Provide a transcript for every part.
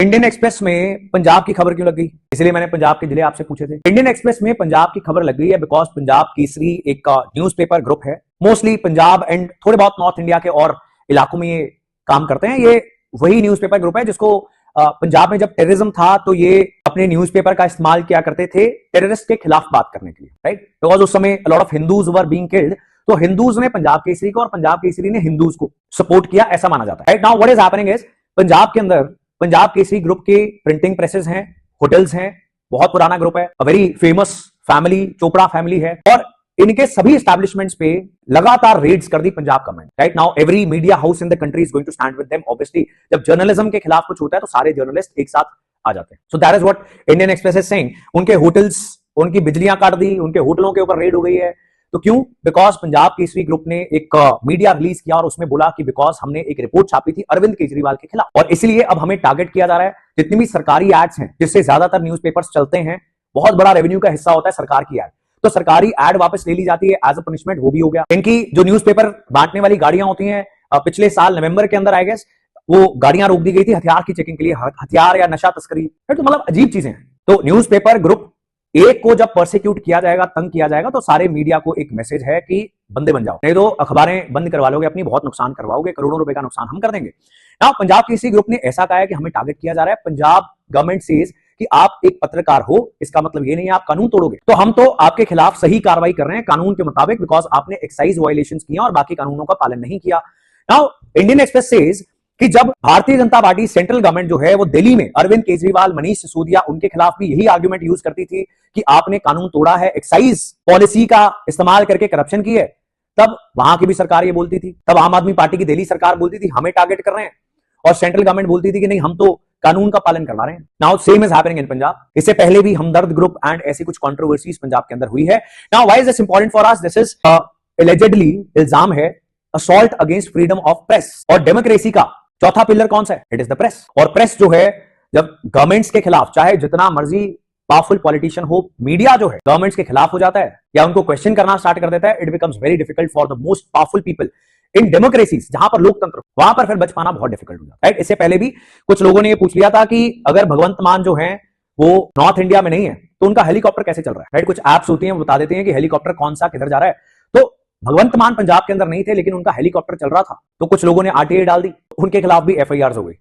Indian express में पंजाब की खबर क्यों लग गई? इसलिए मैंने पंजाब के जिले आपसे पूछे थे। इंडियन एक्सप्रेस में पंजाब की खबर लग गई है बिकॉज पंजाब केसरी एक न्यूज़पेपर ग्रुप है। मोस्टली पंजाब एंड थोड़े बहुत नॉर्थ इंडिया के और इलाकों में ये काम करते हैं। ये वही न्यूज़पेपर ग्रुप है जिसको पंजाब में जब टेररिज्म था तो ये अपने न्यूज़पेपर का इस्तेमाल किया करते थे टेररिस्ट के खिलाफ बात करने के लिए, राइट? बिकॉज उस समय lot of Hindus were being killed, तो हिंदूज ने पंजाब केसरी को और पंजाब केसरी ने हिंदूज को सपोर्ट किया, ऐसा माना जाता है। Right now what is happening is Punjab के अंदर पंजाब केसरी ग्रुप के प्रिंटिंग प्रेसेस हैं, होटल्स हैं, बहुत पुराना ग्रुप है, a very famous family, Chopra family है, और इनके सभी एस्टैब्लिशमेंट्स पे लगातार रेड्स कर दी Punjab government. Right now every media house in the country is going to stand with them. Obviously जब जर्नलिज्म के खिलाफ कुछ होता है तो सारे जर्नलिस्ट एक साथ आ जाते हैं। So that is what Indian express is saying. उनके होटल्स, उनकी बिजलियां काट दी, उनके होटलों के ऊपर रेड हो गई है। तो क्यों? बिकॉज पंजाब केसरी ग्रुप ने एक मीडिया रिलीज किया और उसमें बोला कि बिकॉज हमने एक रिपोर्ट छापी थी अरविंद केजरीवाल के खिलाफ और इसलिए अब हमें टारगेट किया जा रहा है। जितनी भी सरकारी एड्स हैं जिससे ज्यादातर न्यूज़पेपर्स चलते हैं, बहुत बड़ा रेवेन्यू का हिस्सा होता है सरकार की एड, तो सरकारी एड वापस ले ली जाती है एज अ पनिशमेंट। वो भी हो गया। इनकी जो न्यूज़पेपर बांटने वाली गाड़ियां होती हैं, पिछले साल नवंबर के अंदर आई गेस वो गाड़ियां रोक दी गई थी हथियार की चेकिंग के लिए, हथियार या नशा तस्करी। तो मतलब अजीब चीजें हैं। तो न्यूज़पेपर ग्रुप एक को जब परसिक्यूट किया जाएगा, तंग किया जाएगा, तो सारे मीडिया को एक मैसेज है कि बंदे बन जाओ, नहीं तो अखबारें बंद करवा लोगे अपनी, बहुत नुकसान करवाओगे, करोड़ों रुपए का नुकसान हम कर देंगे। नाउ पंजाब केसरी ग्रुप ने ऐसा कहा है कि हमें टारगेट किया जा रहा है। पंजाब गवर्नमेंट सेज कि आप एक पत्रकार हो, इसका मतलब ये नहीं है आप कानून तोड़ोगे, तो हम तो आपके खिलाफ सही कार्रवाई कर रहे हैं कानून के मुताबिक, बिकॉज आपने एक्साइज वायलेशंस किया और बाकी कानूनों का पालन नहीं किया। नाउ इंडियन एक्सप्रेस सेज कि जब Bharatiya Janata party central government जो है वो दिल्ली में अरविंद केजरीवाल, मनीष सिसोदिया, उनके खिलाफ भी यही आर्गुमेंट यूज करती थी कि आपने कानून तोड़ा है, एक्साइज पॉलिसी का इस्तेमाल करके करप्शन की है, तब वहां की भी सरकार ये बोलती थी, तब आम आदमी पार्टी की दिल्ली सरकार बोलती थी हमें टारगेट कर रहे हैं, और सेंट्रल गवर्नमेंट बोलती थी कि नहीं हम तो कानून का पालन करवा रहे हैं। Now same is happening in Punjab. इससे पहले भी हमदर्द ग्रुप एंड ऐसी कुछ कंट्रोवर्सीज पंजाब के अंदर हुई है। Now why is this important for us? This is allegedly, इल्जाम है assault against freedom of press, और डेमोक्रेसी का चौथा पिलर कौन सा है? It is the press. और प्रेस जो है जब गवर्नमेंट्स के खिलाफ, चाहे जितना मर्जी पावरफुल पॉलिटिशियन हो, मीडिया जो है गवर्नमेंट्स के खिलाफ हो जाता है या उनको क्वेश्चन करना स्टार्ट कर देता है, it becomes very difficult for the most powerful people in democracies, जहां पर लोकतंत्र, वहां पर फिर बच पाना बहुत डिफिकल्ट हो जाता है। इससे पहले भी कुछ लोगों ने ये पूछ लिया था कि अगर भगवंत मान जो है वो नॉर्थ इंडिया में नहीं है तो उनका हेलीकॉप्टर कैसे चल रहा है, राइट? कुछ एप्स होती हैं वो बता देते हैं कि हेलीकॉप्टर कौन सा किधर जा रहा है। तो भगवंत मान पंजाब के अंदर नहीं थे लेकिन उनका हेलीकॉप्टर चल रहा था, तो कुछ लोगों ने आरटीआई डाल दी, उनके खिलाफ भी एफआईआर हो गई,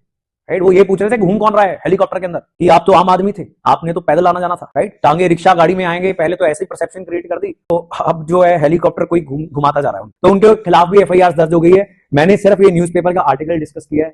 राइट? वो ये पूछ रहे थे घूम कौन रहा है हेलीकॉप्टर के अंदर, कि आप तो आम आदमी थे, आपने तो पैदल आना जाना था, राइट? टांगे रिक्शा गाड़ी में आएंगे, पहले तो ऐसी परसेप्शन क्रिएट कर दी, तो अब जो है हेलीकॉप्टर कोई घुमाता जा रहा है, तो उनके खिलाफ भी एफआईआर दर्ज हो गई है। मैंने सिर्फ ये न्यूज़पेपर का आर्टिकल डिस्कस किया है।